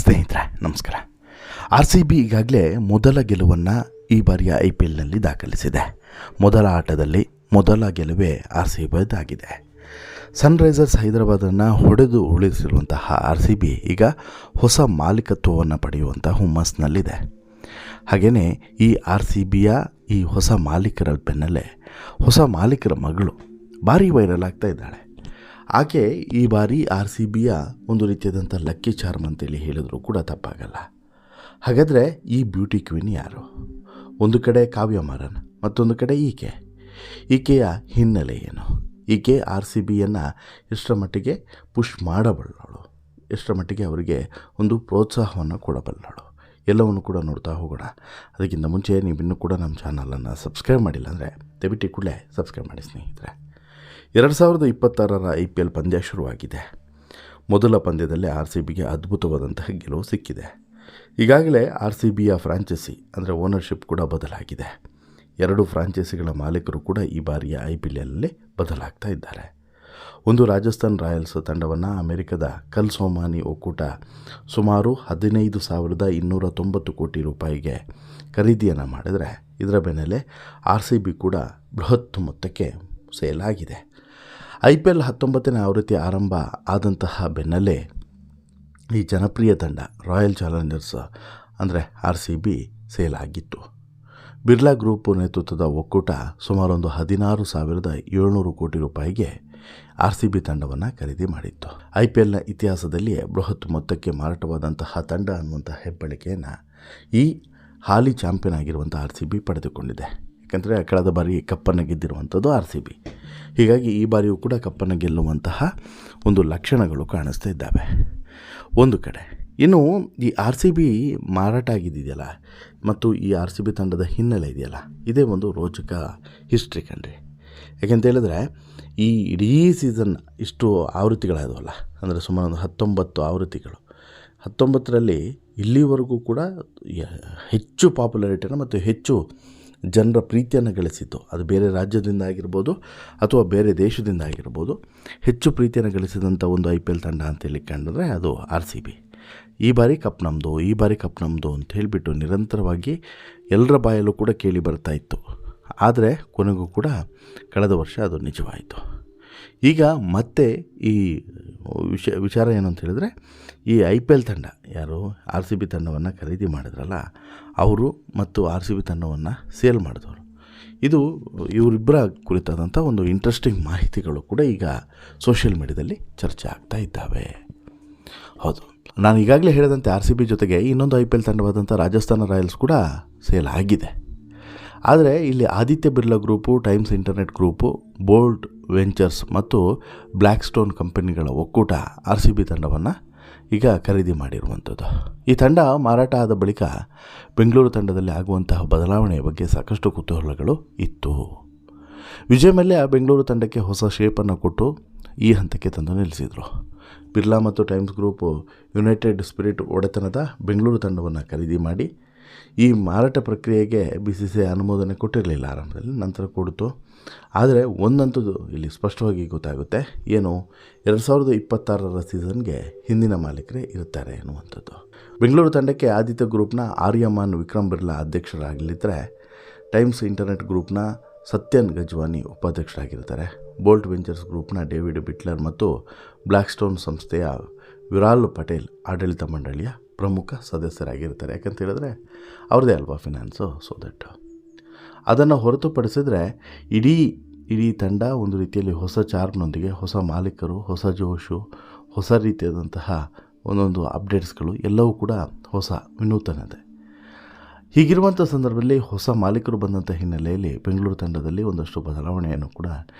ಸ್ನೇಹಿತರೆ ನಮಸ್ಕಾರ. R C B ಈಗಾಗಲೇ ಮೊದಲ ಗೆಲುವನ್ನು ಈ ಬಾರಿಯ ಐ ಪಿ ಎಲ್ನಲ್ಲಿ ದಾಖಲಿಸಿದೆ. ಮೊದಲ ಆಟದಲ್ಲಿ ಮೊದಲ ಗೆಲುವೇ ಆರ್ ಸಿ ಬಿದಾಗಿದೆ. ಸನ್ರೈಸರ್ಸ್ ಹೈದರಾಬಾದನ್ನು ಹೊಡೆದು ಉಳಿಸಿರುವಂತಹ ಆರ್ ಸಿ ಬಿ ಈಗ ಹೊಸ ಮಾಲೀಕತ್ವವನ್ನು ಪಡೆಯುವಂಥ ಹುಮ್ಮಸ್ನಲ್ಲಿದೆ. ಹಾಗೆಯೇ ಈ ಆರ್ ಸಿ ಬಿಯ ಈ ಹೊಸ ಮಾಲೀಕರ ಬೆನ್ನಲ್ಲೇ ಹೊಸ ಮಾಲೀಕರ ಮಗಳು ಭಾರಿ ವೈರಲ್ ಆಗ್ತಾ ಇದ್ದಾಳೆ. ಆಕೆ ಈ ಬಾರಿ ಆರ್ ಸಿ ಬಿಯ ಒಂದು ರೀತಿಯಾದಂಥ ಲಕ್ಕಿ ಚಾರ್ಮ್ ಅಂತೇಳಿ ಹೇಳಿದರೂ ಕೂಡ ತಪ್ಪಾಗಲ್ಲ. ಹಾಗಾದರೆ ಈ ಬ್ಯೂಟಿ ಕ್ವೀನ್ ಯಾರು? ಒಂದು ಕಡೆ ಕಾವ್ಯ ಮಾರನ್, ಮತ್ತೊಂದು ಕಡೆ ಈಕೆಯ ಹಿನ್ನೆಲೆ ಏನು? ಈಕೆ ಆರ್ ಸಿ ಬಿಯನ್ನು ಎಷ್ಟರ ಮಟ್ಟಿಗೆ ಪುಷ್ ಮಾಡಬಲ್ಲಳು, ಎಷ್ಟರ ಮಟ್ಟಿಗೆ ಅವರಿಗೆ ಒಂದು ಪ್ರೋತ್ಸಾಹವನ್ನು ಕೊಡಬಲ್ಲಳು, ಎಲ್ಲವನ್ನು ಕೂಡ ನೋಡ್ತಾ ಹೋಗೋಣ. ಅದಕ್ಕಿಂತ ಮುಂಚೆ ನೀವಿನ್ನೂ ಕೂಡ ನಮ್ಮ ಚಾನಲನ್ನು ಸಬ್ಸ್ಕ್ರೈಬ್ ಮಾಡಿಲ್ಲ ಅಂದರೆ ದಯವಿಟ್ಟು ಕೂಡಲೇ ಸಬ್ಸ್ಕ್ರೈಬ್ ಮಾಡಿ ಸ್ನೇಹಿತರೆ. 2026 ಐ ಪಿ ಎಲ್ ಪಂದ್ಯ ಶುರುವಾಗಿದೆ. ಮೊದಲ ಪಂದ್ಯದಲ್ಲೇ ಆರ್ ಸಿ ಬಿಗೆ ಅದ್ಭುತವಾದಂತಹ ಗೆಲುವು ಸಿಕ್ಕಿದೆ. ಈಗಾಗಲೇ ಆರ್ ಸಿ ಬಿಯ ಫ್ರಾಂಚೈಸಿ ಅಂದರೆ ಓನರ್ಶಿಪ್ ಕೂಡ ಬದಲಾಗಿದೆ. 2 ಫ್ರಾಂಚೈಸಿಗಳ ಮಾಲೀಕರು ಕೂಡ ಈ ಬಾರಿಯ ಐ ಪಿ ಎಲ್ನಲ್ಲಿ ಬದಲಾಗ್ತಾ ಇದ್ದಾರೆ. ಒಂದು ರಾಜಸ್ಥಾನ್ ರಾಯಲ್ಸ್ ತಂಡವನ್ನು ಅಮೆರಿಕದ ಕಲ್ಸೋಮಾನಿ ಒಕ್ಕೂಟ ಸುಮಾರು 15,290 ಕೋಟಿ ರೂಪಾಯಿಗೆ ಖರೀದಿಯನ್ನು ಮಾಡಿದರೆ, ಇದರ ಬೆನ್ನಲ್ಲೇ ಆರ್ ಸಿ ಬಿ ಕೂಡ ಬೃಹತ್ ಮೊತ್ತಕ್ಕೆ ಸೇಲ್ ಆಗಿದೆ. ಐ ಪಿ ಎಲ್ 19ನೇ ಆವೃತ್ತಿ ಆರಂಭ ಆದಂತಹ ಬೆನ್ನಲ್ಲೇ ಈ ಜನಪ್ರಿಯ ತಂಡ ರಾಯಲ್ ಚಾಲೆಂಜರ್ಸ್ ಅಂದರೆ ಆರ್ ಸಿ ಬಿ ಸೇಲ್ ಆಗಿತ್ತು. ಬಿರ್ಲಾ ಗ್ರೂಪ್ ನೇತೃತ್ವದ ಒಕ್ಕೂಟ ಸುಮಾರು ಒಂದು 16,700 ಕೋಟಿ ರೂಪಾಯಿಗೆ ಆರ್ ಸಿ ಬಿ ತಂಡವನ್ನು ಖರೀದಿ ಮಾಡಿತ್ತು. ಐ ಪಿ ಎಲ್ನ ಇತಿಹಾಸದಲ್ಲಿಯೇ ಬೃಹತ್ ಮೊತ್ತಕ್ಕೆ ಮಾರಾಟವಾದಂತಹ ತಂಡ ಅನ್ನುವಂಥ ಹೆಬ್ಬಳಿಕೆಯನ್ನು ಈ ಹಾಲಿ ಚಾಂಪಿಯನ್ ಆಗಿರುವಂಥ ಆರ್ ಸಿ ಬಿ ಪಡೆದುಕೊಂಡಿದೆ. ಯಾಕಂದರೆ ಕಳೆದ ಬಾರಿ ಕಪ್ಪನ್ನು ಗೆದ್ದಿರುವಂಥದ್ದು ಆರ್ ಸಿ ಬಿ. ಹೀಗಾಗಿ ಈ ಬಾರಿಯೂ ಕೂಡ ಕಪ್ಪನ್ನು ಗೆಲ್ಲುವಂತಹ ಒಂದು ಲಕ್ಷಣಗಳು ಕಾಣಿಸ್ತಾ ಇದ್ದಾವೆ ಒಂದು ಕಡೆ. ಇನ್ನು ಈ ಆರ್ ಸಿ ಬಿ ಮಾರಾಟ ಆಗಿದೆಯಲ್ಲ ಮತ್ತು ಈ ಆರ್ ಸಿ ಬಿ ತಂಡದ ಹಿನ್ನೆಲೆ ಇದೆಯಲ್ಲ, ಇದೇ ಒಂದು ರೋಚಕ ಹಿಸ್ಟ್ರಿ ಕಣ್ರಿ. ಯಾಕೆಂತ ಹೇಳಿದ್ರೆ ಈ ಇಡೀ ಸೀಸನ್ ಇಷ್ಟು ಆವೃತ್ತಿಗಳಾದವಲ್ಲ, ಅಂದರೆ ಸುಮಾರು ಒಂದು 19 ಆವೃತ್ತಿಗಳು. 19ರಲ್ಲಿ ಇಲ್ಲಿವರೆಗೂ ಕೂಡ ಹೆಚ್ಚು ಪಾಪ್ಯುಲಾರಿಟಿಯನ್ನು ಮತ್ತು ಹೆಚ್ಚು ಜನರ ಪ್ರೀತಿಯನ್ನು ಗಳಿಸಿತ್ತು. ಅದು ಬೇರೆ ರಾಜ್ಯದಿಂದ ಆಗಿರ್ಬೋದು ಅಥವಾ ಬೇರೆ ದೇಶದಿಂದ ಆಗಿರ್ಬೋದು, ಹೆಚ್ಚು ಪ್ರೀತಿಯನ್ನು ಗಳಿಸಿದಂಥ ಒಂದು ಐ ಪಿ ಎಲ್ ತಂಡ ಅಂತೇಳಿ ಕಂಡ್ರೆ ಅದು ಆರ್ ಸಿ ಬಿ. ಈ ಬಾರಿ ಕಪ್ ನಮ್ಮದು, ಈ ಬಾರಿ ಕಪ್ ನಮ್ಮದು ಅಂತ ಹೇಳಿಬಿಟ್ಟು ನಿರಂತರವಾಗಿ ಎಲ್ಲರ ಬಾಯಲ್ಲೂ ಕೂಡ ಕೇಳಿ ಬರ್ತಾ ಇತ್ತು. ಆದರೆ ಕೊನೆಗೂ ಕೂಡ ಕಳೆದ ವರ್ಷ ಅದು ನಿಜವಾಯಿತು. ಈಗ ಮತ್ತೆ ಈ ವಿಚಾರ ಏನು ಅಂತ ಹೇಳಿದ್ರೆ, ಈ ಐ ಪಿ ಎಲ್ ತಂಡ ಯಾರು ಆರ್ ಸಿ ಬಿ ತಂಡವನ್ನು ಖರೀದಿ ಮಾಡಿದ್ರಲ್ಲ, ಅವರು ಮತ್ತು ಆರ್ ಸಿ ಬಿ ತಂಡವನ್ನು ಸೇಲ್ ಮಾಡಿದವರು, ಇದು ಇವರಿಬ್ಬರ ಕುರಿತಾದಂಥ ಒಂದು ಇಂಟ್ರೆಸ್ಟಿಂಗ್ ಮಾಹಿತಿಗಳು ಕೂಡ ಈಗ ಸೋಷಿಯಲ್ ಮೀಡಿಯಾದಲ್ಲಿ ಚರ್ಚೆ ಆಗ್ತಾ ಇದ್ದಾವೆ. ಹೌದು, ನಾನು ಈಗಾಗಲೇ ಹೇಳಿದಂತೆ ಆರ್ ಸಿ ಬಿ ಜೊತೆಗೆ ಇನ್ನೊಂದು ಐ ಪಿ ಎಲ್ ತಂಡವಾದಂಥ ರಾಜಸ್ಥಾನ ರಾಯಲ್ಸ್ ಕೂಡ ಸೇಲ್ ಆಗಿದೆ. ಆದರೆ ಇಲ್ಲಿ Aditya Birla group, Times Internet group, Bolt Ventures ಮತ್ತು ಬ್ಲ್ಯಾಕ್ ಸ್ಟೋನ್ ಕಂಪನಿಗಳ ಒಕ್ಕೂಟ ಆರ್ ಸಿ ಬಿ ತಂಡವನ್ನು ಈಗ ಖರೀದಿ ಮಾಡಿರುವಂಥದ್ದು. ಈ ತಂಡ ಮಾರಾಟ ಆದ ಬಳಿಕ ಬೆಂಗಳೂರು ತಂಡದಲ್ಲಿ ಆಗುವಂತಹ ಬದಲಾವಣೆಯ ಬಗ್ಗೆ ಸಾಕಷ್ಟು ಕುತೂಹಲಗಳು ಇತ್ತು. ವಿಜಯ್ ಮಲ್ಯ ಬೆಂಗಳೂರು ತಂಡಕ್ಕೆ ಹೊಸ ಶೇಪನ್ನು ಕೊಟ್ಟು ಈ ಹಂತಕ್ಕೆ ತಂದು ನಿಲ್ಲಿಸಿದರು. ಬಿರ್ಲಾ ಮತ್ತು ಟೈಮ್ಸ್ ಗ್ರೂಪು ಯುನೈಟೆಡ್ ಸ್ಪಿರಿಟ್ ಒಡೆತನದ ಬೆಂಗಳೂರು ತಂಡವನ್ನು ಖರೀದಿ ಮಾಡಿ ಈ ಮಾರಾಟ ಪ್ರಕ್ರಿಯೆಗೆ ಬಿ ಸಿ ಸಿ ಐ ಅನುಮೋದನೆ ಕೊಟ್ಟಿರಲಿಲ್ಲ ಆರಂಭದಲ್ಲಿ, ನಂತರ ಕೊಡ್ತು. ಆದರೆ ಒಂದಂತೂ ಇಲ್ಲಿ ಸ್ಪಷ್ಟವಾಗಿ ಗೊತ್ತಾಗುತ್ತೆ, ಏನು 2026 ಸೀಸನ್ಗೆ ಹಿಂದಿನ ಮಾಲೀಕರೇ ಇರ್ತಾರೆ ಎನ್ನುವಂಥದ್ದು. ಬೆಂಗಳೂರು ತಂಡಕ್ಕೆ ಆದಿತ್ಯ ಗ್ರೂಪ್ನ ಆರ್ಯಮಾನ್ ವಿಕ್ರಮ್ ಬಿರ್ಲಾ ಅಧ್ಯಕ್ಷರಾಗಲಿದ್ದರೆ, ಟೈಮ್ಸ್ ಇಂಟರ್ನೆಟ್ ಗ್ರೂಪ್ನ ಸತ್ಯನ್ ಗಜ್ವಾನಿ ಉಪಾಧ್ಯಕ್ಷರಾಗಿರ್ತಾರೆ. ಬೋಲ್ಟ್ ವೆಂಚರ್ಸ್ ಗ್ರೂಪ್ನ ಡೇವಿಡ್ ಬಿಟ್ಲರ್ ಮತ್ತು ಬ್ಲ್ಯಾಕ್ ಸ್ಟೋನ್ ಸಂಸ್ಥೆಯ ವಿರಾಲ್ ಪಟೇಲ್ ಆಡಳಿತ ಮಂಡಳಿಯ ಪ್ರಮುಖ ಸದಸ್ಯರಾಗಿರ್ತಾರೆ. ಯಾಕಂತ ಹೇಳಿದ್ರೆ ಅವ್ರದ್ದೇ ಅಲ್ವಾ ಫಿನಾನ್ಸು. ಸೊ ದಟ್ ಅದನ್ನು ಹೊರತುಪಡಿಸಿದರೆ ಇಡೀ ತಂಡ ಒಂದು ರೀತಿಯಲ್ಲಿ ಹೊಸ ಚಾರ್ಮ್ನೊಂದಿಗೆ, ಹೊಸ ಮಾಲೀಕರು, ಹೊಸ ಜೋಶು, ಹೊಸ ರೀತಿಯಾದಂತಹ ಒಂದೊಂದು ಅಪ್ಡೇಟ್ಸ್ಗಳು ಎಲ್ಲವೂ ಕೂಡ ಹೊಸ ವಿನೂತನತೆ. ಹೀಗಿರುವಂಥ ಸಂದರ್ಭದಲ್ಲಿ ಹೊಸ ಮಾಲೀಕರು ಬಂದಂಥ ಹಿನ್ನೆಲೆಯಲ್ಲಿ ಬೆಂಗಳೂರು ತಂಡದಲ್ಲಿ ಒಂದಷ್ಟು ಬದಲಾವಣೆಯನ್ನು ಕೂಡ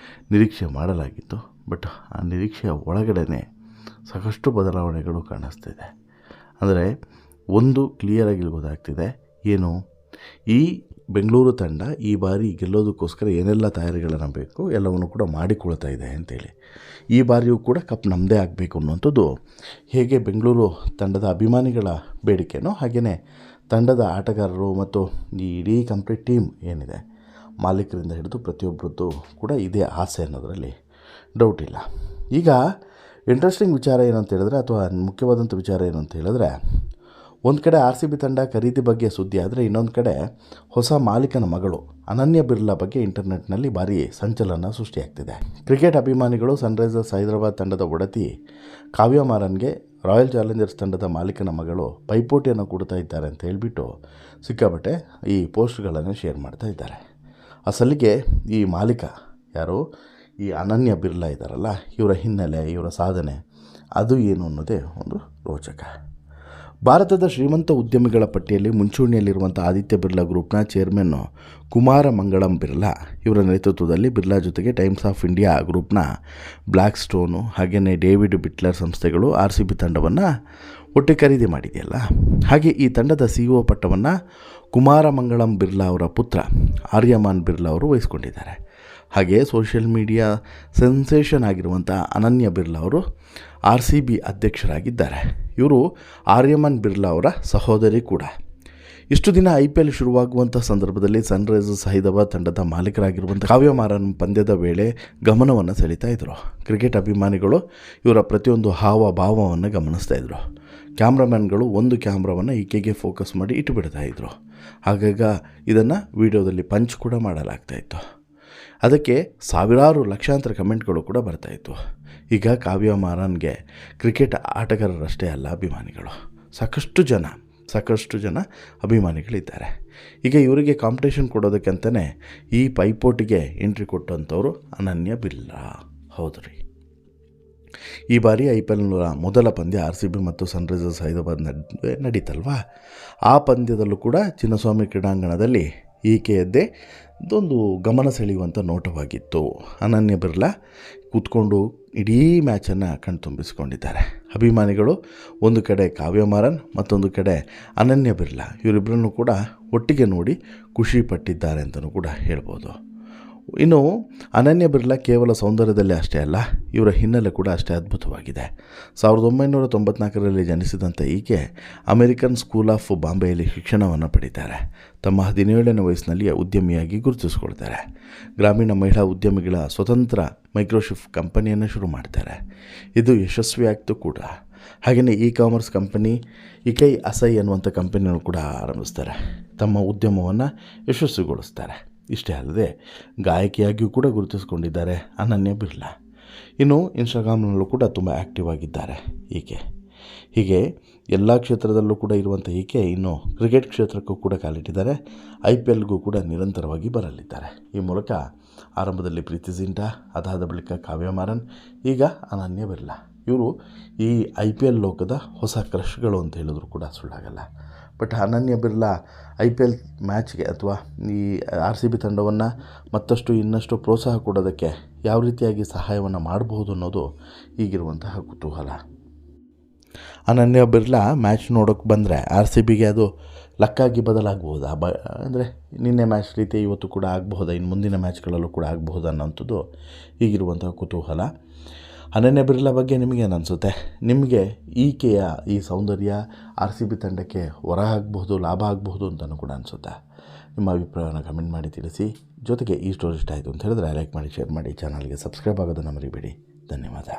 ನಿರೀಕ್ಷೆ ಮಾಡಲಾಗಿತ್ತು. ಬಟ್ ಆ ನಿರೀಕ್ಷೆಯ ಒಳಗಡೆ ಸಾಕಷ್ಟು ಬದಲಾವಣೆಗಳು ಕಾಣಿಸ್ತಿದೆ. ಅಂದರೆ ಒಂದು ಕ್ಲಿಯರಾಗಿ ಗೊತ್ತಾಗ್ತಿದೆ, ಏನು ಈ ಬೆಂಗಳೂರು ತಂಡ ಈ ಬಾರಿ ಗೆಲ್ಲೋದಕ್ಕೋಸ್ಕರ ಏನೆಲ್ಲ ತಯಾರಿಗಳನ್ನು ಬೇಕು ಎಲ್ಲವನ್ನು ಕೂಡ ಮಾಡಿಕೊಳ್ತಾ ಇದೆ ಅಂತೇಳಿ. ಈ ಬಾರಿಯೂ ಕೂಡ ಕಪ್ ನಮ್ಮದೇ ಆಗಬೇಕು ಅನ್ನುವಂಥದ್ದು ಹೇಗೆ ಬೆಂಗಳೂರು ತಂಡದ ಅಭಿಮಾನಿಗಳ ಬೇಡಿಕೆನೋ, ಹಾಗೆಯೇ ತಂಡದ ಆಟಗಾರರು ಮತ್ತು ಈ ಇಡೀ ಕಂಪ್ಲೀಟ್ ಟೀಮ್ ಏನಿದೆ, ಮಾಲೀಕರಿಂದ ಹಿಡಿದು ಪ್ರತಿಯೊಬ್ಬರದ್ದು ಕೂಡ ಇದೇ ಆಸೆ ಅನ್ನೋದರಲ್ಲಿ ಡೌಟ್ ಇಲ್ಲ. ಈಗ ಇಂಟ್ರೆಸ್ಟಿಂಗ್ ವಿಚಾರ ಏನು ಅಂತ ಹೇಳಿದ್ರೆ, ಅಥವಾ ಮುಖ್ಯವಾದಂಥ ವಿಚಾರ ಏನು ಅಂತ ಹೇಳಿದ್ರೆ, ಒಂದು ಕಡೆ RCB ತಂಡ ಖರೀದಿ ಬಗ್ಗೆ ಸುದ್ದಿ ಆದರೆ ಇನ್ನೊಂದು ಕಡೆ ಹೊಸ ಮಾಲೀಕನ ಮಗಳು ಅನನ್ಯ ಬಿರ್ಲಾ ಬಗ್ಗೆ ಇಂಟರ್ನೆಟ್ನಲ್ಲಿ ಭಾರಿ ಸಂಚಲನ ಸೃಷ್ಟಿಯಾಗ್ತಿದೆ. ಕ್ರಿಕೆಟ್ ಅಭಿಮಾನಿಗಳು ಸನ್ರೈಸರ್ಸ್ ಹೈದರಾಬಾದ್ ತಂಡದ ಒಡತಿ ಕಾವ್ಯ ಮಾರನ್ಗೆ ರಾಯಲ್ ಚಾಲೆಂಜರ್ಸ್ ತಂಡದ ಮಾಲೀಕನ ಮಗಳು ಪೈಪೋಟಿಯನ್ನು ಕೊಡ್ತಾ ಇದ್ದಾರೆ ಅಂತ ಹೇಳಿಬಿಟ್ಟು ಸಿಕ್ಕಾಪಟ್ಟೆ ಈ ಪೋಸ್ಟ್ಗಳನ್ನು ಶೇರ್ ಮಾಡ್ತಾ ಇದ್ದಾರೆ. ಅಸಲಿಗೆ ಈ ಮಾಲೀಕ ಯಾರು, ಈ ಅನನ್ಯ ಬಿರ್ಲಾ ಇದ್ದಾರಲ್ಲ, ಇವರ ಹಿನ್ನೆಲೆ, ಇವರ ಸಾಧನೆ ಅದು ಏನು ಅನ್ನೋದೇ ಒಂದು ರೋಚಕ. ಭಾರತದ ಶ್ರೀಮಂತ ಉದ್ಯಮಿಗಳ ಪಟ್ಟಿಯಲ್ಲಿ ಮುಂಚೂಣಿಯಲ್ಲಿರುವಂಥ ಆದಿತ್ಯ ಬಿರ್ಲಾ ಗ್ರೂಪ್ನ ಚೇರ್ಮನ್ನು ಕುಮಾರ ಮಂಗಳಂ ಬಿರ್ಲಾ ಇವರ ನೇತೃತ್ವದಲ್ಲಿ ಬಿರ್ಲಾ ಜೊತೆಗೆ ಟೈಮ್ಸ್ ಆಫ್ ಇಂಡಿಯಾ ಗ್ರೂಪ್ನ ಬ್ಲ್ಯಾಕ್ ಸ್ಟೋನು ಹಾಗೆಯೇ ಡೇವಿಡ್ ಬಿಟ್ಲರ್ ಸಂಸ್ಥೆಗಳು RCB ತಂಡವನ್ನು ಒಟ್ಟಿಗೆ ಖರೀದಿ ಮಾಡಿದೆಯಲ್ಲ. ಹಾಗೆ ಈ ತಂಡದ CEO ಪಟ್ಟವನ್ನು ಕುಮಾರ ಮಂಗಳಂ ಬಿರ್ಲಾ ಅವರ ಪುತ್ರ ಆರ್ಯಮಾನ್ ಬಿರ್ಲಾ ಅವರು ವಹಿಸ್ಕೊಂಡಿದ್ದಾರೆ. ಹಾಗೆ ಸೋಷಿಯಲ್ ಮೀಡಿಯಾ ಸೆನ್ಸೇಷನ್ ಆಗಿರುವಂಥ ಅನನ್ಯ ಬಿರ್ಲಾ ಅವರು RCB ಅಧ್ಯಕ್ಷರಾಗಿದ್ದಾರೆ. ಇವರು ಆರ್ಯಮಾನ್ ಬಿರ್ಲಾ ಅವರ ಸಹೋದರಿ ಕೂಡ. ಇಷ್ಟು ದಿನ IPL ಶುರುವಾಗುವಂಥ ಸಂದರ್ಭದಲ್ಲಿ ಸನ್ರೈಸರ್ಸ್ ಹೈದರಾಬಾದ್ ತಂಡದ ಮಾಲೀಕರಾಗಿರುವಂಥ ಕಾವ್ಯ ಮಾರನ್ ಪಂದ್ಯದ ವೇಳೆ ಗಮನವನ್ನು ಸೆಳೀತಾ ಇದ್ದರು. ಕ್ರಿಕೆಟ್ ಅಭಿಮಾನಿಗಳು ಇವರ ಪ್ರತಿಯೊಂದು ಹಾವಭಾವವನ್ನು ಗಮನಿಸ್ತಾ ಇದ್ದರು. ಕ್ಯಾಮ್ರಾಮನ್ಗಳು ಒಂದು ಕ್ಯಾಮ್ರಾವನ್ನು ಈಕೆಗೆ ಫೋಕಸ್ ಮಾಡಿ ಇಟ್ಟುಬಿಡ್ತಾಯಿದ್ರು. ಹಾಗಾಗಿ ಇದನ್ನು ವಿಡಿಯೋದಲ್ಲಿ ಪಂಚ್ ಕೂಡ ಮಾಡಲಾಗ್ತಾಯಿತ್ತು. ಅದಕ್ಕೆ ಸಾವಿರಾರು ಲಕ್ಷಾಂತರ ಕಮೆಂಟ್ಗಳು ಕೂಡ ಬರ್ತಾಯಿತ್ತು. ಈಗ ಕಾವ್ಯ ಮಾರನ್ಗೆ ಕ್ರಿಕೆಟ್ ಆಟಗಾರರಷ್ಟೇ ಅಲ್ಲ, ಅಭಿಮಾನಿಗಳು ಸಾಕಷ್ಟು ಜನ ಅಭಿಮಾನಿಗಳಿದ್ದಾರೆ. ಈಗ ಇವರಿಗೆ ಕಾಂಪಿಟೇಷನ್ ಕೊಡೋದಕ್ಕಂತಲೇ ಈ ಪೈಪೋಟಿಗೆ ಎಂಟ್ರಿ ಕೊಟ್ಟಂಥವ್ರು ಅನನ್ಯ ಬಿರ್ಲಾ. ಹೌದು ರೀ, ಈ ಬಾರಿ IPL ಮೊದಲ ಪಂದ್ಯ RCB ಮತ್ತು ಸನ್ರೈಸರ್ಸ್ ಹೈದರಾಬಾದ್ ನಡುವೆ ನಡೀತಲ್ವಾ. ಆ ಪಂದ್ಯದಲ್ಲೂ ಕೂಡ ಚಿನ್ನಸ್ವಾಮಿ ಕ್ರೀಡಾಂಗಣದಲ್ಲಿ ಈಕೆಯದ್ದೇ ಇದೊಂದು ಗಮನ ಸೆಳೆಯುವಂಥ ನೋಟವಾಗಿತ್ತು. ಅನನ್ಯ ಬಿರ್ಲಾ ಕೂತ್ಕೊಂಡು ಇಡೀ ಮ್ಯಾಚನ್ನು ಕಣ್ತುಂಬಿಸಿಕೊಂಡಿದ್ದಾರೆ. ಅಭಿಮಾನಿಗಳು ಒಂದು ಕಡೆ ಕಾವ್ಯ ಮಾರನ್, ಮತ್ತೊಂದು ಕಡೆ ಅನನ್ಯ ಬಿರ್ಲಾ ಇವರಿಬ್ಬರನ್ನು ಕೂಡ ಒಟ್ಟಿಗೆ ನೋಡಿ ಖುಷಿ ಪಟ್ಟಿದ್ದಾರೆ ಅಂತಲೂ ಕೂಡ ಹೇಳ್ಬೋದು. ಇನ್ನು ಅನನ್ಯ ಬಿರ್ಲಾ ಕೇವಲ ಸೌಂದರ್ಯದಲ್ಲಿ ಅಷ್ಟೇ ಅಲ್ಲ, ಇವರ ಹಿನ್ನೆಲೆ ಕೂಡ ಅಷ್ಟೇ ಅದ್ಭುತವಾಗಿದೆ. 1994ರಲ್ಲಿ ಜನಿಸಿದಂಥ ಈಕೆ ಅಮೆರಿಕನ್ ಸ್ಕೂಲ್ ಆಫ್ ಬಾಂಬೆಯಲ್ಲಿ ಶಿಕ್ಷಣವನ್ನು ಪಡೀತಾರೆ. ತಮ್ಮ 17ನೇ ವಯಸ್ಸಿನಲ್ಲಿ ಉದ್ಯಮಿಯಾಗಿ ಗುರುತಿಸಿಕೊಳ್ತಾರೆ. ಗ್ರಾಮೀಣ ಮಹಿಳಾ ಉದ್ಯಮಿಗಳ ಸ್ವತಂತ್ರ ಮೈಕ್ರೋಶಿಪ್ ಕಂಪನಿಯನ್ನು ಶುರು ಮಾಡ್ತಾರೆ. ಇದು ಯಶಸ್ವಿಯಾಗ್ತೂ ಕೂಡ. ಹಾಗೆಯೇ ಕಾಮರ್ಸ್ ಕಂಪನಿ ಇಕೈ ಅಸೈ ಅನ್ನುವಂಥ ಕಂಪನಿಯನ್ನು ಕೂಡ ಆರಂಭಿಸ್ತಾರೆ. ತಮ್ಮ ಉದ್ಯಮವನ್ನು ಯಶಸ್ವಿಗೊಳಿಸ್ತಾರೆ. ಇಷ್ಟೇ ಅಲ್ಲದೆ ಗಾಯಕಿಯಾಗಿಯೂ ಕೂಡ ಗುರುತಿಸಿಕೊಂಡಿದ್ದಾರೆ ಅನನ್ಯ ಬಿರ್ಲಾ. ಇನ್ನು ಇನ್ಸ್ಟಾಗ್ರಾಮ್ನಲ್ಲೂ ಕೂಡ ತುಂಬ ಆ್ಯಕ್ಟಿವ್ ಆಗಿದ್ದಾರೆ ಈಕೆ. ಹೀಗೆ ಎಲ್ಲ ಕ್ಷೇತ್ರದಲ್ಲೂ ಕೂಡ ಇರುವಂಥ ಈಕೆ ಇನ್ನು ಕ್ರಿಕೆಟ್ ಕ್ಷೇತ್ರಕ್ಕೂ ಕೂಡ ಕಾಲಿಟ್ಟಿದ್ದಾರೆ. IPLಗೂ ಕೂಡ ನಿರಂತರವಾಗಿ ಬರಲಿದ್ದಾರೆ. ಈ ಮೂಲಕ ಆರಂಭದಲ್ಲಿ ಪ್ರೀತಿ ಜಿಂಟಾ, ಅದಾದ ಬಳಿಕ ಕಾವ್ಯ ಮಾರನ್, ಈಗ ಅನನ್ಯ ಬಿರ್ಲಾ. ಇವರು ಈ IPL ಲೋಕದ ಹೊಸ ಕ್ರಶ್ಗಳು ಅಂತ ಹೇಳಿದ್ರು ಕೂಡ ಸುಳ್ಳಾಗಲ್ಲ. ಬಟ್ ಅನನ್ಯ ಬಿರ್ಲಾ IPL ಮ್ಯಾಚ್ಗೆ ಅಥವಾ ಈ RCB ತಂಡವನ್ನು ಮತ್ತಷ್ಟು ಇನ್ನಷ್ಟು ಪ್ರೋತ್ಸಾಹ ಕೊಡೋದಕ್ಕೆ ಯಾವ ರೀತಿಯಾಗಿ ಸಹಾಯವನ್ನು ಮಾಡಬಹುದು ಅನ್ನೋದು ಈಗಿರುವಂತಹ ಕುತೂಹಲ. ಅನನ್ಯ ಬಿರ್ಲಾ ಮ್ಯಾಚ್ ನೋಡೋಕ್ಕೆ ಬಂದರೆ RCBಗೆ ಅದು ಲಕ್ಕಾಗಿ ಬದಲಾಗಬಹುದಾ, ಅಂದರೆ ನಿನ್ನೆ ಮ್ಯಾಚ್ ರೀತಿ ಇವತ್ತು ಕೂಡ ಆಗಬಹುದಾ, ಇನ್ನು ಮುಂದಿನ ಮ್ಯಾಚ್ಗಳಲ್ಲೂ ಕೂಡ ಆಗಬಹುದಾ ಅನ್ನೋಂಥದ್ದು ಈಗಿರುವಂತಹ ಕುತೂಹಲ. ಅನನ್ಯ ಬಿರ್ಲಾ ಬಗ್ಗೆ ನಿಮಗೇನು ಅನಿಸುತ್ತೆ? ನಿಮಗೆ ಈಕೆಯ ಈ ಸೌಂದರ್ಯ RCB ತಂಡಕ್ಕೆ ಹೊರ ಆಗಬಹುದು, ಲಾಭ ಆಗಬಹುದು ಅಂತಲೂ ಕೂಡ ಅನಿಸುತ್ತೆ. ನಿಮ್ಮ ಅಭಿಪ್ರಾಯವನ್ನು ಕಮೆಂಟ್ ಮಾಡಿ ತಿಳಿಸಿ. ಜೊತೆಗೆ ಈ ಸ್ಟೋರಿ ಇಷ್ಟ ಆಯಿತು ಅಂತ ಹೇಳಿದ್ರೆ ಲೈಕ್ ಮಾಡಿ, ಶೇರ್ ಮಾಡಿ, ಚಾನಲ್ಗೆ ಸಬ್ಸ್ಕ್ರೈಬ್ ಆಗೋದನ್ನು ಮರಿಬೇಡಿ. ಧನ್ಯವಾದ.